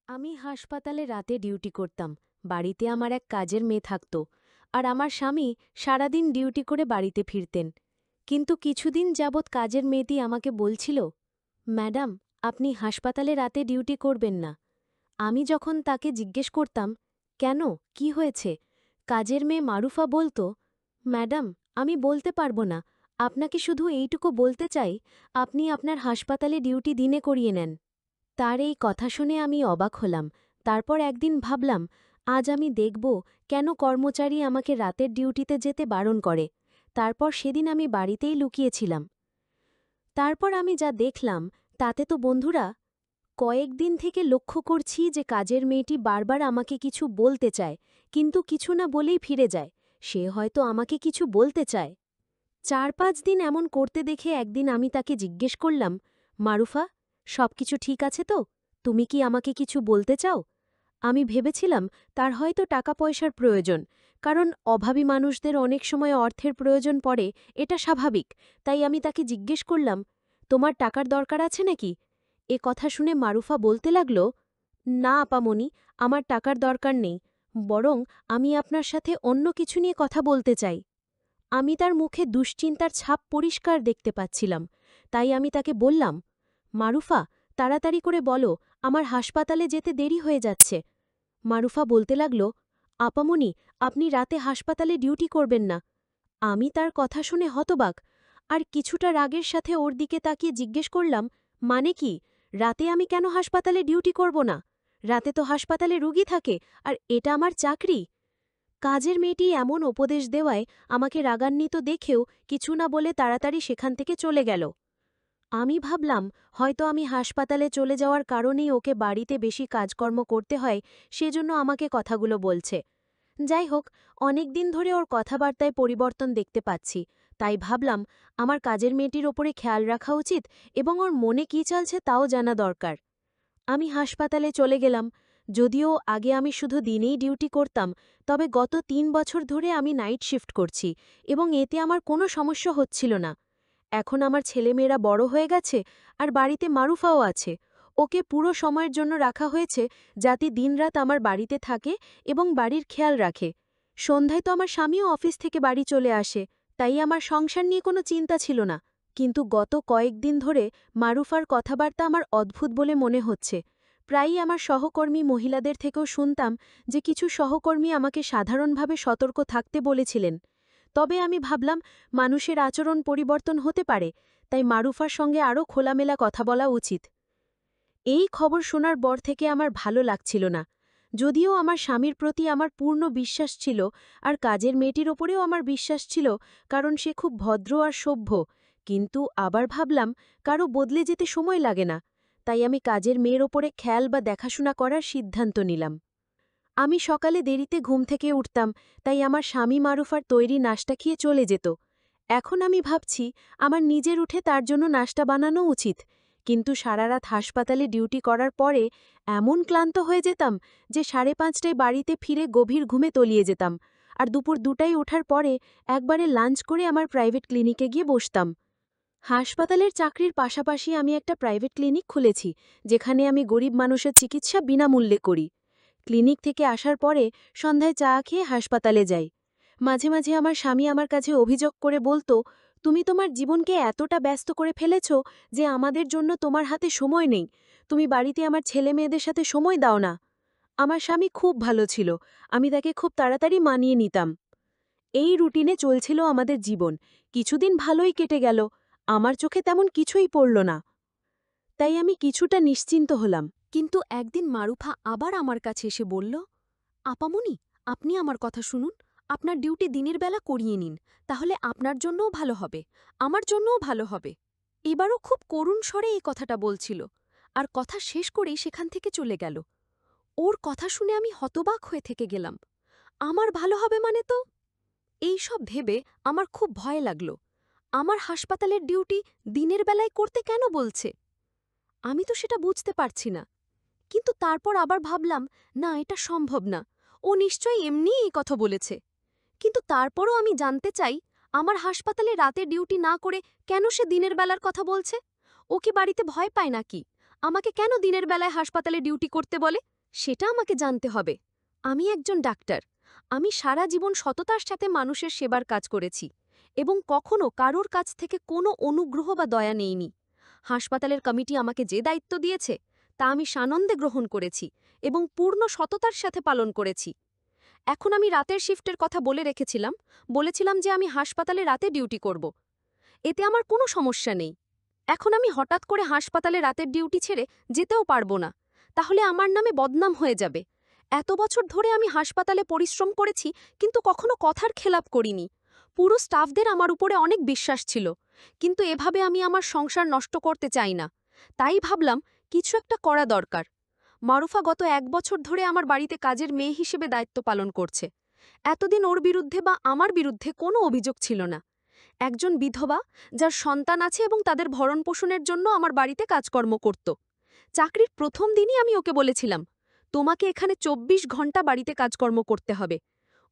আমি হাসপাতালে রাতে ডিউটি করতাম। বাড়িতে আমার এক কাজের মেয়ে থাকত। আর আমার স্বামী সারাদিন ডিউটি করে বাড়িতে ফিরতেন। কিন্তু কিছুদিন যাবৎ কাজের মেয়েটি আমাকে বলছিল, ম্যাডাম, আপনি হাসপাতালে রাতে ডিউটি করবেন না। আমি যখন তাকে জিজ্ঞেস করতাম, কেন, কি হয়েছে, কাজের মেয়ে মারুফা বলতো, ম্যাডাম, আমি বলতে পারবো না, আপনাকে শুধু এইটুকু বলতে চাই, আপনি আপনার হাসপাতালে ডিউটি দিনে করিয়ে নেন। তার এই কথা শুনে আমি অবাক হলাম। তারপর একদিন ভাবলাম, আজ আমি দেখব কেন কর্মচারী আমাকে রাতের ডিউটিতে যেতে বারণ করে। তারপর সেদিন আমি বাড়িতেই লুকিয়েছিলাম। তারপর আমি যা দেখলাম তাতে তো বন্ধুরা, কয়েকদিন থেকে লক্ষ্য করছি যে কাজের মেয়েটি বারবার আমাকে কিছু বলতে চায়, কিন্তু কিছু না বলেই ফিরে যায়। সে হয়তো আমাকে কিছু বলতে চায়। ৪-৫ দিন এমন করতে দেখে একদিন আমি তাকে জিজ্ঞেস করলাম, মারুফা, সবকিছু ঠিক আছে তো? তুমি কি আমাকে কিছু বলতে চাও? আমি ভেবেছিলাম তার হয়তো টাকা পয়সার প্রয়োজন, কারণ অভাবী মানুষদের অনেক সময় অর্থের প্রয়োজন পড়ে, এটা স্বাভাবিক। তাই আমি তাকে জিজ্ঞেস করলাম, তোমার টাকার দরকার আছে নাকি? এ কথা শুনে মারুফা বলতে লাগল, না আপামনি, আমার টাকার দরকার নেই, বরং আমি আপনার সাথে অন্য কিছু নিয়ে কথা বলতে চাই। আমি তার মুখে দুশ্চিন্তার ছাপ পরিষ্কার দেখতে পাচ্ছিলাম। তাই আমি তাকে বললাম, মারুফা, তাড়াতাড়ি করে বলো, আমার হাসপাতালে যেতে দেরি হয়ে যাচ্ছে। মারুফা বলতে লাগল, আপামনি, আপনি রাতে হাসপাতালে ডিউটি করবেন না। আমি তার কথা শুনে হতবাক, আর কিছুটা রাগের সাথে ওর দিকে তাকিয়ে জিজ্ঞেস করলাম, মানে কি, রাতে আমি কেন হাসপাতালে ডিউটি করব না? রাতে তো হাসপাতালে রুগী থাকে, আর এটা আমার চাকরি। কাজের মেয়েটি এমন উপদেশ দেওয়ায় আমাকে রাগান্বিত দেখেও কিছু না বলে তাড়াতাড়ি সেখান থেকে চলে গেল। আমি ভাবলাম হয়তো আমি হাসপাতালে চলে যাওয়ার কারণেই ওকে বাড়িতে বেশি কাজকর্ম করতে হয়, সেজন্য আমাকে কথাগুলো বলছে। যাই হোক, অনেক দিন ধরে ওর কথাবার্তায় পরিবর্তন দেখতে পাচ্ছি। তাই ভাবলাম আমার কাজের মেয়েটির ওপরে খেয়াল রাখা উচিত এবং ওর মনে কী চলছে তাও জানা দরকার। আমি হাসপাতালে চলে গেলাম। যদিও আগে আমি শুধু দিনেই ডিউটি করতাম, তবে গত ৩ বছর ধরে আমি নাইট শিফট করছি এবং এতে আমার কোনো সমস্যা হচ্ছিল না। এখন আমার ছেলেমেয়েরা বড় হয়ে গেছে, আর বাড়িতে মারুফাও আছে। ওকে পুরো সময়ের জন্য রাখা হয়েছে, যাতে দিনরাত আমার বাড়িতে থাকে এবং বাড়ির খেয়াল রাখে। সন্ধ্যায় তো আমার স্বামীও অফিস থেকে বাড়ি চলে আসে, তাই আমার সংসার নিয়ে কোনো চিন্তা ছিল না। কিন্তু গত কয়েকদিন ধরে মারুফার কথাবার্তা আমার অদ্ভুত বলে মনে হচ্ছে। প্রায়ই আমার সহকর্মী মহিলাদের থেকেও শুনতাম যে কিছু সহকর্মী আমাকে সাধারণভাবে সতর্ক থাকতে বলেছিলেন। তবে আমি ভাবলাম মানুষের আচরণ পরিবর্তন হতে পারে, তাই মারুফার সঙ্গে আরও খোলামেলা কথা বলা উচিত। এই খবর শোনার পর থেকে আমার ভালো লাগছিল না। যদিও আমার স্বামীর প্রতি আমার পূর্ণ বিশ্বাস ছিল, আর কাজের মেয়েটির ওপরেও আমার বিশ্বাস ছিল, কারণ সে খুব ভদ্র আর সভ্য, কিন্তু আবার ভাবলাম কারো বদলে যেতে সময় লাগে না। তাই আমি কাজের মেয়ের ওপরে খেয়াল বা দেখাশোনা করার সিদ্ধান্ত নিলাম। আমি সকালে দেরিতে ঘুম থেকে উঠতাম, তাই আমার স্বামী মারুফার তৈরি নাশতা খেয়ে চলে যেত। এখন আমি ভাবছি আমার নিজের উঠে তার জন্য নাশতা বানানো উচিত, কিন্তু সারারাত হাসপাতালে ডিউটি করার পরে এমন ক্লান্ত হয়ে যেতাম যে ৫:৩০টায় বাড়িতে ফিরে গভীর ঘুমে তলিয়ে যেতাম, আর দুপুর ২টায় ওঠার পরে একবারে লাঞ্চ করে আমার প্রাইভেট ক্লিনিকে গিয়ে বসতাম। হাসপাতালের চাকরির পাশাপাশি আমি একটা প্রাইভেট ক্লিনিক খুলেছি, যেখানে আমি গরিব মানুষের চিকিৎসা বিনামূল্যে করি। ক্লিনিক থেকে আসার পরে সন্ধ্যায় চা খেয়ে হাসপাতালে যাই। মাঝে মাঝে আমার স্বামী আমার কাছে অভিযোগ করে বলতো, তুমি তোমার জীবনকে এতটা ব্যস্ত করে ফেলেছ যে আমাদের জন্য তোমার হাতে সময় নেই, তুমি বাড়িতে আমার ছেলে মেয়েদের সাথে সময় দাও না। আমার স্বামী খুব ভালো ছিল, আমি তাকে খুব তাড়াতাড়ি মানিয়ে নিতাম। এই রুটিনে চলছিল আমাদের জীবন। কিছুদিন ভালোই কেটে গেল, আমার চোখে তেমন কিছুই পড়ল না। তাই আমি কিছুটা নিশ্চিন্ত হলাম। কিন্তু একদিন মারুফা আবার আমার কাছে এসে বলল, আপামনি, আপনি আমার কথা শুনুন, আপনার ডিউটি দিনের বেলা করিয়ে নিন, তাহলে আপনার জন্যও ভালো হবে, আমার জন্যও ভালো হবে। এবারও খুব করুণ স্বরে এই কথাটা বলছিল, আর কথা শেষ করেই সেখান থেকে চলে গেল। ওর কথা শুনে আমি হতবাক হয়ে থেকে গেলাম। আমার ভালো হবে মানে তো? এই সব ভেবে আমার খুব ভয় লাগল। আমার হাসপাতালের ডিউটি দিনের বেলায় করতে কেন বলছে? আমি তো সেটা বুঝতে পারছি না। কিন্তু তারপর আবার ভাবলাম, না, এটা সম্ভব না। ও নিশ্চয়ই এমনিই এই কথা বলেছে। কিন্তু তারপরও আমি জানতে চাই, আমার হাসপাতালে রাতে ডিউটি না করে কেন সে দিনের বেলার কথা বলছে? ও কি বাড়িতে ভয় পায় নাকি? আমাকে কেন দিনের বেলায় হাসপাতালে ডিউটি করতে বলে? সেটা আমাকে জানতে হবে। আমি একজন ডাক্তার। আমি সারা জীবন সততার সাথে মানুষের সেবার কাজ করেছি এবং কখনো কারোর কাছ থেকে কোনো অনুগ্রহ বা দয়া নেইনি। হাসপাতালের কমিটি আমাকে যে দায়িত্ব দিয়েছে তা আমি সানন্দে গ্রহণ করেছি এবং পূর্ণ সততার সাথে পালন করেছি। এখন আমি রাতের শিফটের কথা বলেছিলাম যে আমি হাসপাতালে রাতে ডিউটি করব। এতে আমার কোনো সমস্যা নেই। এখন আমি হঠাৎ করে হাসপাতালে রাতের ডিউটি ছেড়ে যেতেও পারবো না। তাহলে আমার নামে বদনাম হয়ে যাবে। এত বছর ধরে আমি হাসপাতালে পরিশ্রম করেছি, কিন্তু কখনো কথার খেলাপ করিনি। পুরো স্টাফদের আমার উপরে অনেক বিশ্বাস ছিল। কিন্তু এভাবে আমি আমার সংসার নষ্ট করতে চাই না। তাই ভাবলাম কিছু একটা করা দরকার। মারুফা গত 1 বছর ধরে আমার বাড়িতে কাজের মেয়ে হিসেবে দায়িত্ব পালন করছে। এতদিন ওর বিরুদ্ধে বা আমার বিরুদ্ধে কোনো অভিযোগ ছিল না। একজন বিধবা যার সন্তান আছে এবং তাদের ভরণপোষণের জন্য আমার বাড়িতে কাজকর্ম করত। চাকরির প্রথম দিনই আমি ওকে বলেছিলাম, তোমাকে এখানে ২৪ ঘন্টা বাড়িতে কাজকর্ম করতে হবে।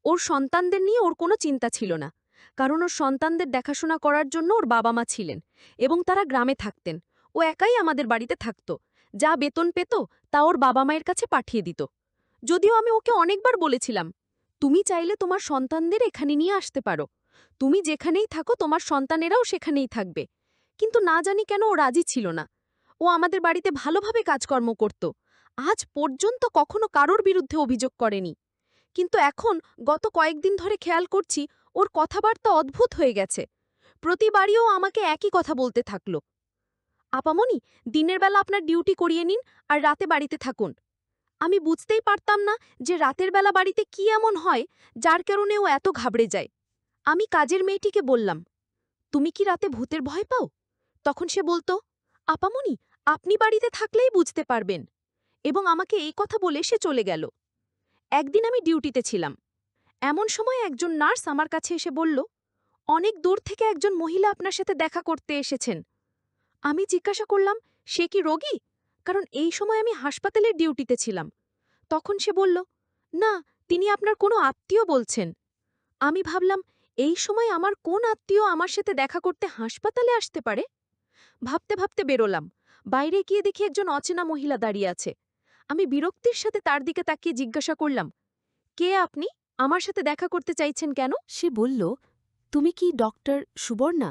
ওর সন্তানদের নিয়ে ওর কোনো চিন্তা ছিল না, কারণ ওর সন্তানদের দেখাশোনা করার জন্য ওর বাবা মা ছিলেন এবং তারা গ্রামে থাকতেন। ও একাই আমাদের বাড়িতে থাকত। যা বেতন পেত তা ওর বাবা মায়ের কাছে পাঠিয়ে দিত। যদিও আমি ওকে অনেকবার বলেছিলাম, তুমি চাইলে তোমার সন্তানদের এখানে নিয়ে আসতে পারো। তুমি যেখানেই থাকো তোমার সন্তানেরাও সেখানেই থাকবে। কিন্তু না জানি কেন ও রাজি ছিল না। ও আমাদের বাড়িতে ভালোভাবে কাজকর্ম করত। আজ পর্যন্ত কখনো কারোর বিরুদ্ধে অভিযোগ করেনি। কিন্তু এখন গত কয়েকদিন ধরে খেয়াল করছি ওর কথাবার্তা অদ্ভুত হয়ে গেছে। প্রতিবারই ও আমাকে একই কথা বলতে থাকল, আপামনি, দিনের বেলা আপনার ডিউটি করিয়ে নিন আর রাতে বাড়িতে থাকুন। আমি বুঝতেই পারতাম না যে রাতের বেলা বাড়িতে কি এমন হয় যার কারণে ও এত ঘাবড়ে যায়। আমি কাজের মেয়েটিকে বললাম, তুমি কি রাতে ভূতের ভয় পাও? তখন সে বলতো, আপামনি, আপনি বাড়িতে থাকলেই বুঝতে পারবেন। এবং আমাকে এই কথা বলে সে চলে গেল। একদিন আমি ডিউটিতে ছিলাম। এমন সময় একজন নার্স আমার কাছে এসে বলল, অনেক দূর থেকে একজন মহিলা আপনার সাথে দেখা করতে এসেছেন। আমি জিজ্ঞাসা করলাম, সে কি রোগী? কারণ এই সময় আমি হাসপাতালের ডিউটিতে ছিলাম। তখন সে বলল, না, তিনি আপনার কোনো আত্মীয় বলছেন। আমি ভাবলাম, এই সময় আমার কোন আত্মীয় আমার সাথে দেখা করতে হাসপাতালে আসতে পারে? ভাবতে ভাবতে বেরোলাম। বাইরে গিয়ে দেখি একজন অচেনা মহিলা দাঁড়িয়ে আছে। আমি বিরক্তির সাথে তার দিকে তাকিয়ে জিজ্ঞাসা করলাম, কে আপনি? আমার সাথে দেখা করতে চাইছেন কেন? সে বলল, তুমি কি ডক্টর সুবর্ণা?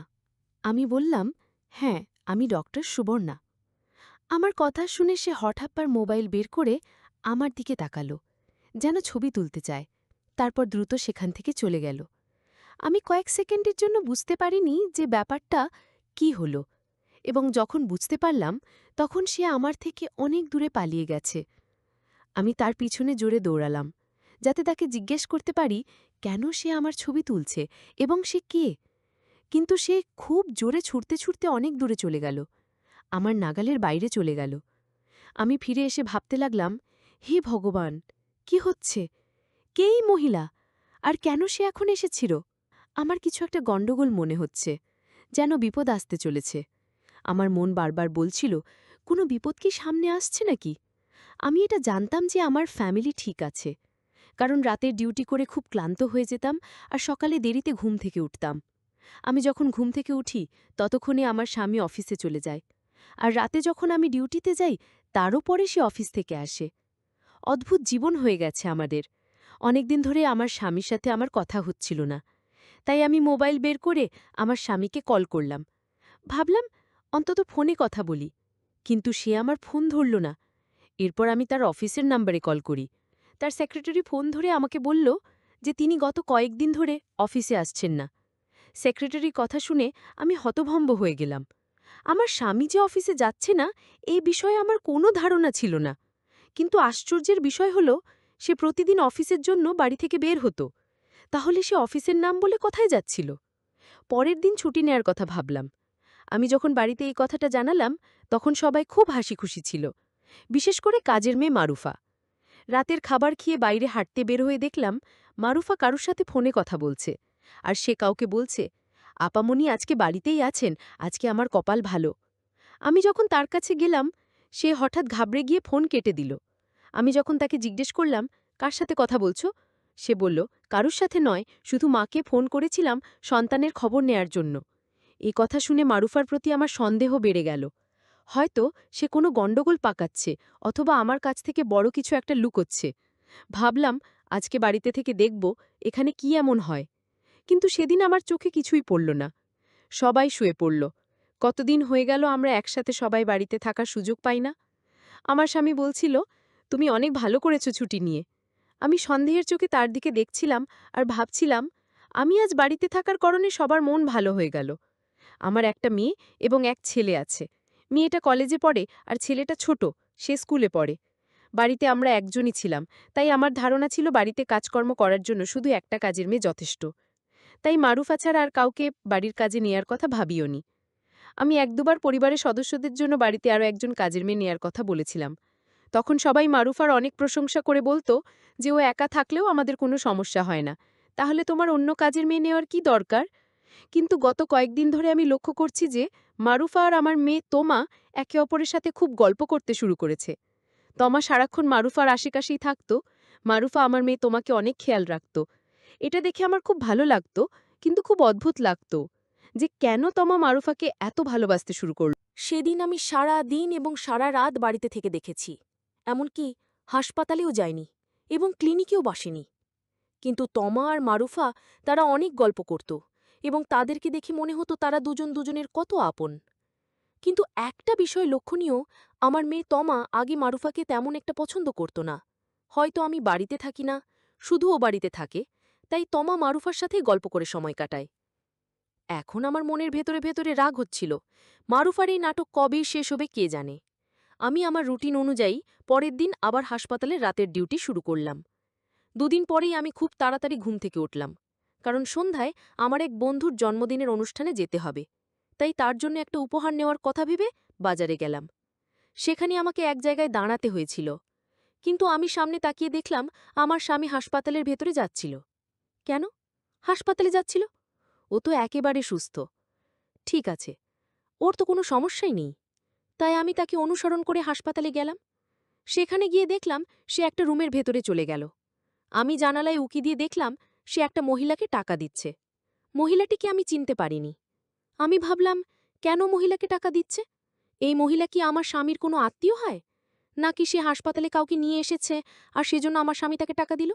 আমি বললাম, হ্যাঁ, আমি ডক্টর সুবর্ণা। আমার কথা শুনে সে হঠাৎ মোবাইল বের করে আমার দিকে তাকালো, যেন ছবি তুলতে চায়। তারপর দ্রুত সেখান থেকে চলে গেল। আমি কয়েক সেকেন্ডের জন্য বুঝতে পারিনি যে ব্যাপারটা কি হলো, এবং যখন বুঝতে পারলাম তখন সে আমার থেকে অনেক দূরে পালিয়ে গেছে। আমি তার পিছনে জোরে দৌড়ালাম, যাতে তাকে জিজ্ঞেস করতে পারি কেন সে আমার ছবি তুলছে এবং সে কে। কিন্তু সে খুব জোরে ছুটতে ছুটতে অনেক দূরে চলে গেল, আমার নাগালের বাইরে চলে গেল। আমি ফিরে এসে ভাবতে লাগলাম, হে ভগবান, কি হচ্ছে? কে এই মহিলা? আর কেন সে এখন এসেছিল? আমার কিছু একটা গণ্ডগোল মনে হচ্ছে, যেন বিপদ আসতে চলেছে। আমার মন বারবার বলছিল, কোনো বিপদ কি সামনে আসছে নাকি? আমি এটা জানতাম যে আমার ফ্যামিলি ঠিক আছে, কারণ রাতের ডিউটি করে খুব ক্লান্ত হয়ে যেতাম আর সকালে দেরিতে ঘুম থেকে উঠতাম। আমি যখন ঘুম থেকে উঠি ততক্ষণে আমার স্বামী অফিসে চলে যায়, আর রাতে যখন আমি ডিউটিতে যাই তারও পরে সে অফিস থেকে আসে। অদ্ভুত জীবন হয়ে গেছে আমাদের। অনেকদিন ধরে আমার স্বামীর সাথে আমার কথা হচ্ছিল না, তাই আমি মোবাইল বের করে আমার স্বামীকে কল করলাম। ভাবলাম অন্তত ফোনে কথা বলি, কিন্তু সে আমার ফোন ধরল না। এরপর আমি তার অফিসের নাম্বারে কল করি। তার সেক্রেটারি ফোন ধরে আমাকে বলল যে তিনি গত কয়েকদিন ধরে অফিসে আসছেন না। সেক্রেটারির কথা শুনে আমি হতভম্ব হয়ে গেলাম। আমার স্বামী যে অফিসে যাচ্ছে না এই বিষয়ে আমার কোনো ধারণা ছিল না, কিন্তু আশ্চর্যের বিষয় হল সে প্রতিদিন অফিসের জন্য বাড়ি থেকে বের হতো। তাহলে সে অফিসের নাম বলে কোথায় যাচ্ছিল? পরের দিন ছুটি নেয়ার কথা ভাবলাম। আমি যখন বাড়িতে এই কথাটা জানালাম তখন সবাই খুব হাসি খুশি ছিল, বিশেষ করে কাজের মেয়ে মারুফা। রাতের খাবার খেয়ে বাইরে হাঁটতে বের হয়ে দেখলাম মারুফা কারুর সাথে ফোনে কথা বলছে, আর সে কাউকে বলছে, আপামনি আজকে বাড়িতেই আছেন, আজকে আমার কপাল ভালো। আমি যখন তার কাছে গেলাম সে হঠাৎ ঘাবড়ে গিয়ে ফোন কেটে দিল। আমি যখন তাকে জিজ্ঞেস করলাম, কার সাথে কথা বলছো? সে বলল, কারুর সাথে নয়, শুধু মাকে ফোন করেছিলাম সন্তানের খবর নেয়ার জন্য। এই কথা শুনে মারুফার প্রতি আমার সন্দেহ বেড়ে গেল। হয়তো সে কোনো গণ্ডগোল পাকাচ্ছে অথবা আমার কাছ থেকে বড় কিছু একটা লুকোচ্ছে। ভাবলাম আজকে বাড়িতে থেকে দেখব এখানে কি এমন হয়। কিন্তু সেদিন আমার চোখে কিছুই পড়ল না। সবাই শুয়ে পড়ল। কতদিন হয়ে গেল আমরা একসাথে সবাই বাড়িতে থাকার সুযোগ পাই না। আমার স্বামী বলছিল, তুমি অনেক ভালো করেছো ছুটি নিয়ে। আমি সন্দেহের চোখে তার দিকে দেখছিলাম আর ভাবছিলাম, আমি আজ বাড়িতে থাকার কারণে সবার মন ভালো হয়ে গেল। আমার একটা মেয়ে এবং এক ছেলে আছে। মেয়েটা কলেজে পড়ে আর ছেলেটা ছোট, সে স্কুলে পড়ে। বাড়িতে আমরা একজনই ছিলাম, তাই আমার ধারণা ছিল বাড়িতে কাজকর্ম করার জন্য শুধু একটা কাজের মেয়ে যথেষ্ট। তাই মারুফা ছাড়া আর কাউকে বাড়ির কাজে নেয়ার কথা ভাবিওনি। আমি এক দুবার পরিবারের সদস্যদের জন্য বাড়িতে আরও একজন কাজের মেয়ে নেয়ার কথা বলেছিলাম। তখন সবাই মারুফার অনেক প্রশংসা করে বলতো যে ও একা থাকলেও আমাদের কোনো সমস্যা হয় না, তাহলে তোমার অন্য কাজের মেয়ে নেওয়ার কি দরকার। কিন্তু গত কয়েকদিন ধরে আমি লক্ষ্য করছি যে মারুফা আর আমার মেয়ে তোমা একে অপরের সাথে খুব গল্প করতে শুরু করেছে। তমা সারাক্ষণ মারুফার আশেপাশেই থাকত। মারুফা আমার মেয়ে তোমাকে অনেক খেয়াল রাখত। এটা দেখে আমার খুব ভালো লাগতো, কিন্তু খুব অদ্ভুত লাগতো যে কেন তমা মারুফাকে এত ভালোবাসতে শুরু করল। সেদিন আমি সারা দিন এবং সারা রাত বাড়িতে থেকে দেখেছি। এমনকি হাসপাতালেও যায়নি এবং ক্লিনিকেও বসেনি। কিন্তু তমা আর মারুফা তারা অনেক গল্প করত এবং তাদেরকে দেখে মনে হতো তারা দুজন দুজনের কত আপন। কিন্তু একটা বিষয় লক্ষণীয়, আমার মেয়ে তমা আগে মারুফাকে তেমন একটা পছন্দ করত না। হয়তো আমি বাড়িতে থাকি না, শুধু ও বাড়িতে থাকে, তাই তমা মারুফার সাথেই গল্প করে সময় কাটায়। এখন আমার মনের ভেতরে ভেতরে রাগ হচ্ছিল, মারুফার এই নাটক কবেই শেষ হবে কে জানে। আমি আমার রুটিন অনুযায়ী পরের দিন আবার হাসপাতালে রাতের ডিউটি শুরু করলাম। দুদিন পরেই আমি খুব তাড়াতাড়ি ঘুম থেকে উঠলাম, কারণ সন্ধ্যায় আমার এক বন্ধুর জন্মদিনের অনুষ্ঠানে যেতে হবে। তাই তার জন্য একটা উপহার নেওয়ার কথা ভেবে বাজারে গেলাম। সেখানে আমাকে এক জায়গায় দাঁড়াতে হয়েছিল, কিন্তু আমি সামনে তাকিয়ে দেখলাম আমার স্বামী হাসপাতালের ভেতরে যাচ্ছিল। কেন হাসপাতালে যাচ্ছিল? ও তো একেবারে সুস্থ। ঠিক আছে, ওর তো কোনো সমস্যাই নেই। তাই আমি তাকে অনুসরণ করে হাসপাতালে গেলাম। সেখানে গিয়ে দেখলাম সে একটা রুমের ভেতরে চলে গেল। আমি জানালায় উকি দিয়ে দেখলাম সে একটা মহিলাকে টাকা দিচ্ছে। মহিলাটিকে আমি চিনতে পারিনি। আমি ভাবলাম, কেন মহিলাকে টাকা দিচ্ছে? এই মহিলা কি আমার স্বামীর কোনো আত্মীয় হয়, নাকি সে হাসপাতালে কাউকে নিয়ে এসেছে আর সেজন্য আমার স্বামী তাকে টাকা দিল?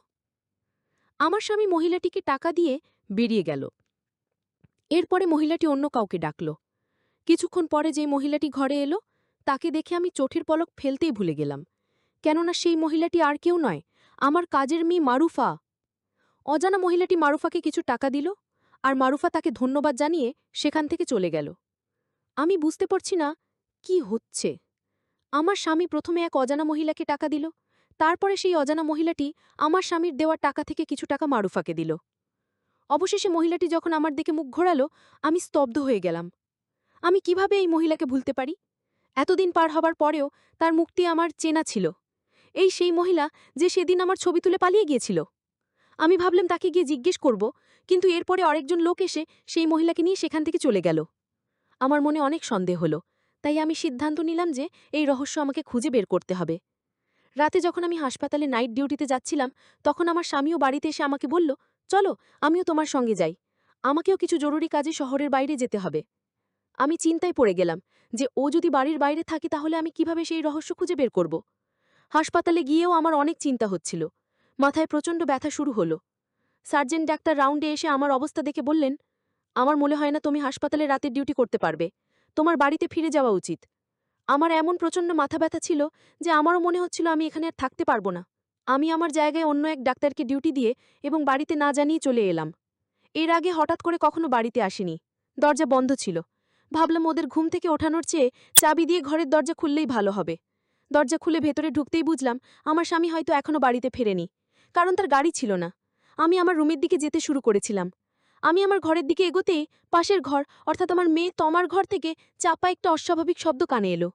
আমার স্বামী মহিলাটিকে টাকা দিয়ে বেরিয়ে গেল। এরপরে মহিলাটি অন্য কাউকে ডাকল। কিছুক্ষণ পরে যে মহিলাটি ঘরে এলো, তাকে দেখে আমি চোখের পলক ফেলতেই ভুলে গেলাম, কেননা সেই মহিলাটি আর কেউ নয়, আমার কাজের মেয়ে মারুফা। অজানা মহিলাটি মারুফাকে কিছু টাকা দিল, আর মারুফা তাকে ধন্যবাদ জানিয়ে সেখান থেকে চলে গেল। আমি বুঝতে পারছি না কি হচ্ছে। আমার স্বামী প্রথমে এক অজানা মহিলাকে টাকা দিল, তারপরে সেই অজানা মহিলাটি আমার স্বামীর দেওয়া টাকা থেকে কিছু টাকা মারুফাকে দিল। অবশেষে মহিলাটি যখন আমার দিকে মুখ ঘোরালো, আমি স্তব্ধ হয়ে গেলাম। আমি কিভাবে এই মহিলাকে ভুলতে পারি? এতদিন পার হবার পরেও তার মুখটি আমার চেনা ছিল। এই সেই মহিলা যে সেদিন আমার ছবি তুলে পালিয়ে গিয়েছিল। আমি ভাবলাম তাকে গিয়ে জিজ্ঞেস করব, কিন্তু এরপরে আরেকজন লোক এসে সেই মহিলাকে নিয়ে সেখান থেকে চলে গেল। আমার মনে অনেক সন্দেহ হলো, তাই আমি সিদ্ধান্ত নিলাম যে এই রহস্য আমাকে খুঁজে বের করতে হবে। রাতে যখন আমি হাসপাতালে নাইট ডিউটিতে যাচ্ছিলাম, তখন আমার স্বামীও বাড়িতে এসে আমাকে বলল, চলো আমিও তোমার সঙ্গে যাই, আমাকেও কিছু জরুরি কাজে শহরের বাইরে যেতে হবে। আমি চিন্তায় পড়ে গেলাম যে ও যদি বাড়ির বাইরে থাকে তাহলে আমি কিভাবে সেই রহস্য খুঁজে বের করব। হাসপাতালে গিয়েও আমার অনেক চিন্তা হচ্ছিল। মাথায় প্রচণ্ড ব্যথা শুরু হলো। সার্জেন্ট ডাক্তার রাউন্ডে এসে আমার অবস্থা দেখে বললেন, আমার মনে হয় না তুমি হাসপাতালে রাতের ডিউটি করতে পারবে, তোমার বাড়িতে ফিরে যাওয়া উচিত। আমার এমন প্রচণ্ড মাথা ব্যথা ছিল যে আমারও মনে হচ্ছিল আমি এখানে আর থাকতে পারবো না। আমি আমার জায়গায় অন্য এক ডাক্তারকে ডিউটি দিয়ে এবং বাড়িতে না জানিয়ে চলে এলাম। এর আগে হঠাৎ করে কখনো বাড়িতে আসিনি। দরজা বন্ধ ছিল। ভাবলাম ওদের ঘুম থেকে ওঠানোর চেয়ে চাবি দিয়ে ঘরের দরজা খুললেই ভালো হবে। দরজা খুলে ভেতরে ঢুকতেই বুঝলাম আমার স্বামী হয়তো এখনো বাড়িতে ফেরেনি, কারণ তার গাড়ি ছিল না। আমি আমার রুমের দিকে যেতে শুরু করেছিলাম। আমি আমার ঘরের দিকে এগোতেই পাশের ঘর, অর্থাৎ আমার মেয়ে তমার ঘর থেকে চাপা একটা অস্বাভাবিক শব্দ কানে এলো।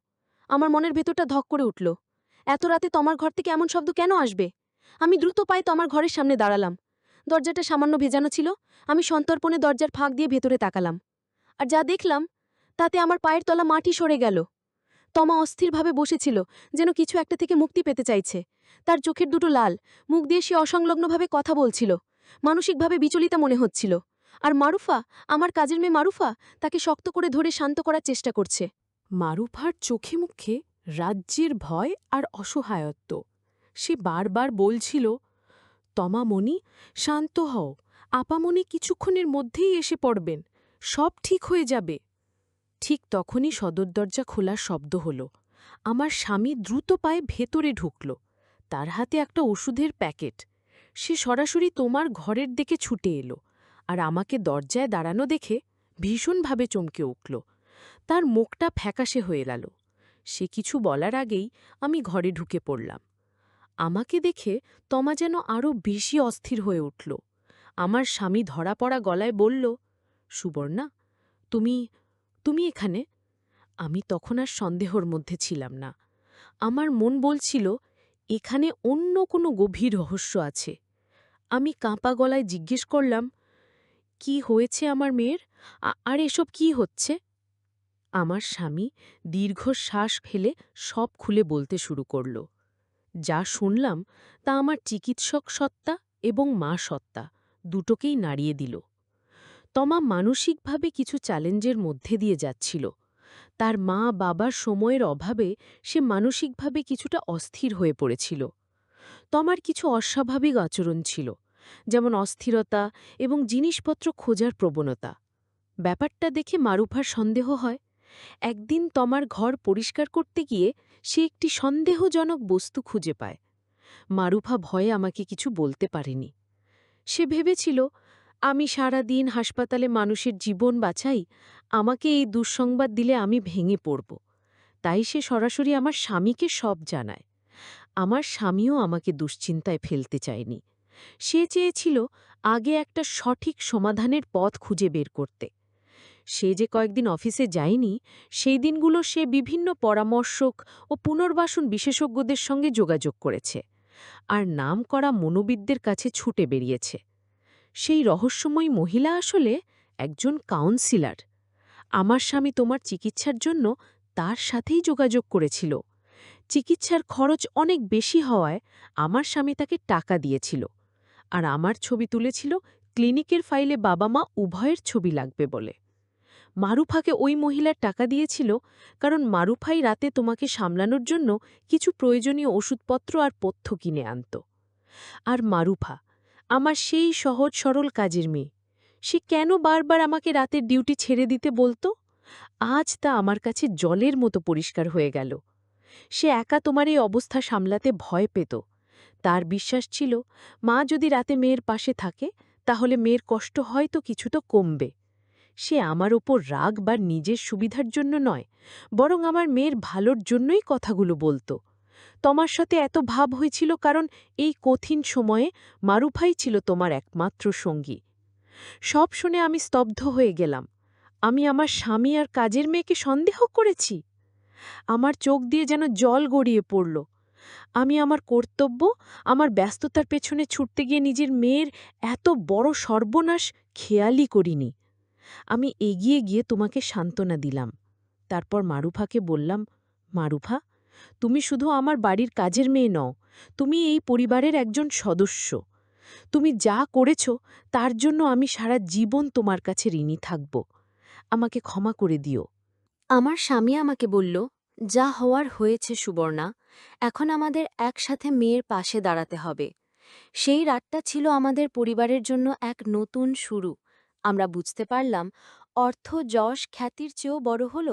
আমার মনের ভেতরটা ধক করে উঠল। এত রাতে তমার ঘর থেকে এমন শব্দ কেন আসবে? আমি দ্রুত পায়ে তমার ঘরের সামনে দাঁড়ালাম। দরজাটা সামান্য ভেজানো ছিল। আমি সন্তর্পণে দরজার ফাঁক দিয়ে ভেতরে তাকালাম, আর যা দেখলাম তাতে আমার পায়ের তলা মাটি সরে গেল। তমা অস্থিরভাবে বসেছিল, যেন কিছু একটা থেকে মুক্তি পেতে চাইছে। তার চোখের দুটো লাল, মুখ দিয়ে সে অসংলগ্নভাবে কথা বলছিল, মানসিকভাবে বিচলিতা মনে হচ্ছিল। আর মারুফা, আমার কাজের মেয়ে মারুফা, তাকে শক্ত করে ধরে শান্ত করার চেষ্টা করছে। মারুফার চোখে মুখে রাজ্যের ভয় আর অসহায়ত্ব। সে বারবার বলছিল, তমামণি, শান্ত হও, আপামনি কিছুক্ষণের মধ্যেই এসে পড়বেন, সব ঠিক হয়ে যাবে। ঠিক তখনই সদর দরজা খোলার শব্দ হল। আমার স্বামী দ্রুত পায়ে ভেতরে ঢুকল। তার হাতে একটা ওষুধের প্যাকেট। সে সরাসরি তোমার ঘরের দিকে ছুটে এলো, আর আমাকে দরজায় দাঁড়ানো দেখে ভীষণভাবে চমকে উঠল। তার মুখটা ফ্যাকাশে হয়ে গেল। সে কিছু বলার আগেই আমি ঘরে ঢুকে পড়লাম। আমাকে দেখে তমা যেন আরও বেশি অস্থির হয়ে উঠল। আমার স্বামী ধরা পড়া গলায় বলল, সুবর্ণা, তুমি তুমি এখানে? আমি তখন আর সন্দেহর মধ্যে ছিলাম না। আমার মন বলছিল, এখানে অন্য কোনো গভীর রহস্য আছে। আমি কাঁপা গলায় জিজ্ঞেস করলাম, কি হয়েছে আমার মেয়ের? আর এসব কি হচ্ছে? আমার স্বামী দীর্ঘশ্বাস ফেলে সব খুলে বলতে শুরু করল। যা শুনলাম তা আমার চিকিৎসক সত্তা এবং মা সত্তা দুটোকেই নাড়িয়ে দিল। তমা মানসিকভাবে কিছু চ্যালেঞ্জের মধ্যে দিয়ে যাচ্ছিল। তার মা বাবার সময়ের অভাবে সে মানসিকভাবে কিছুটা অস্থির হয়ে পড়েছিল। তমার কিছু অস্বাভাবিক আচরণ ছিল, যেমন অস্থিরতা এবং জিনিসপত্র খোঁজার প্রবণতা। ব্যাপারটা দেখে মারুফার সন্দেহ হয়। একদিন তমার ঘর পরিষ্কার করতে গিয়ে সে একটি সন্দেহজনক বস্তু খুঁজে পায়। মারুফা ভয়ে আমাকে কিছু বলতে পারেনি। সে ভেবেছিল, আমি সারা দিন হাসপাতালে মানুষের জীবন বাঁচাই, আমাকে এই দুঃসংবাদ দিলে আমি ভেঙে পড়ব। তাই সে সরাসরি আমার স্বামীকে সব জানায়। আমার স্বামীও আমাকে দুশ্চিন্তায় ফেলতে চায়নি। সে চেয়েছিল আগে একটা সঠিক সমাধানের পথ খুঁজে বের করতে। সে যে কয়েকদিন অফিসে যায়নি, সেই দিনগুলো সে বিভিন্ন পরামর্শক ও পুনর্বাসন বিশেষজ্ঞদের সঙ্গে যোগাযোগ করেছে, আর নাম করা মনোবিদদের কাছে ছুটে বেরিয়েছে। সেই রহস্যময়ী মহিলা আসলে একজন কাউন্সিলর। আমার স্বামী তোমার চিকিৎসার জন্য তার সাথেই যোগাযোগ করেছিল। চিকিৎসার খরচ অনেক বেশি হওয়ায় আমার স্বামী তাকে টাকা দিয়েছিল, আর আমার ছবি তুলেছিল ক্লিনিকের ফাইলে বাবা মা উভয়ের ছবি লাগবে বলে। মারুফাকে ওই মহিলার টাকা দিয়েছিল কারণ মারুফাই রাতে তোমাকে সামলানোর জন্য কিছু প্রয়োজনীয় ওষুধপত্র আর পথ্য কিনে আনত। আর মারুফা আমার সেই সহজ সরল কাজের মেয়ে। সে কেন বারবার আমাকে রাতের ডিউটি ছেড়ে দিতে বলতো? আজ তা আমার কাছে জলের মতো পরিষ্কার হয়ে গেল। সে একা তোমার এই অবস্থা সামলাতে ভয় পেত। তার বিশ্বাস ছিল, মা যদি রাতে মেয়ের পাশে থাকে তাহলে মেয়ের কষ্ট হয়তো কিছুটা কমবে। সে আমার ওপর রাগ বা নিজের সুবিধার জন্য নয়, বরং আমার মেয়ের ভালোর জন্যই কথাগুলো বলতো। তোমার সাথে এত ভাব হয়েছিল কারণ এই কঠিন সময়ে মারুফাই ছিল তোমার একমাত্র সঙ্গী। সব শুনে আমি স্তব্ধ হয়ে গেলাম। আমি আমার স্বামী আর কাজের মেয়েকে সন্দেহ করেছি। আমার চোখ দিয়ে যেন জল গড়িয়ে পড়ল। আমি আমার কর্তব্য, আমার ব্যস্ততার পেছনে ছুটতে গিয়ে নিজের মেয়ের এত বড় সর্বনাশ খেয়ালই করিনি। আমি এগিয়ে গিয়ে তোমাকে সান্ত্বনা দিলাম। তারপর মারুফাকে বললাম, মারুফা, তুমি শুধু আমার বাড়ির কাজের মেয়ে নও, তুমি এই পরিবারের একজন সদস্য। তুমি যা করেছ তার জন্য আমি সারা জীবন তোমার কাছে ঋণী থাকব। আমাকে ক্ষমা করে দিও। আমার স্বামী আমাকে বলল, যা হওয়ার হয়েছে সুবর্ণা, এখন আমাদের একসাথে মেয়ের পাশে দাঁড়াতে হবে। সেই রাতটা ছিল আমাদের পরিবারের জন্য এক নতুন শুরু। আমরা বুঝতে পারলাম, অর্থ, যশ, খ্যাতির চেয়েও বড় হল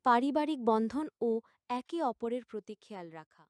পারিবারিক বন্ধন ও একে অপরের প্রতি খেয়াল রাখা।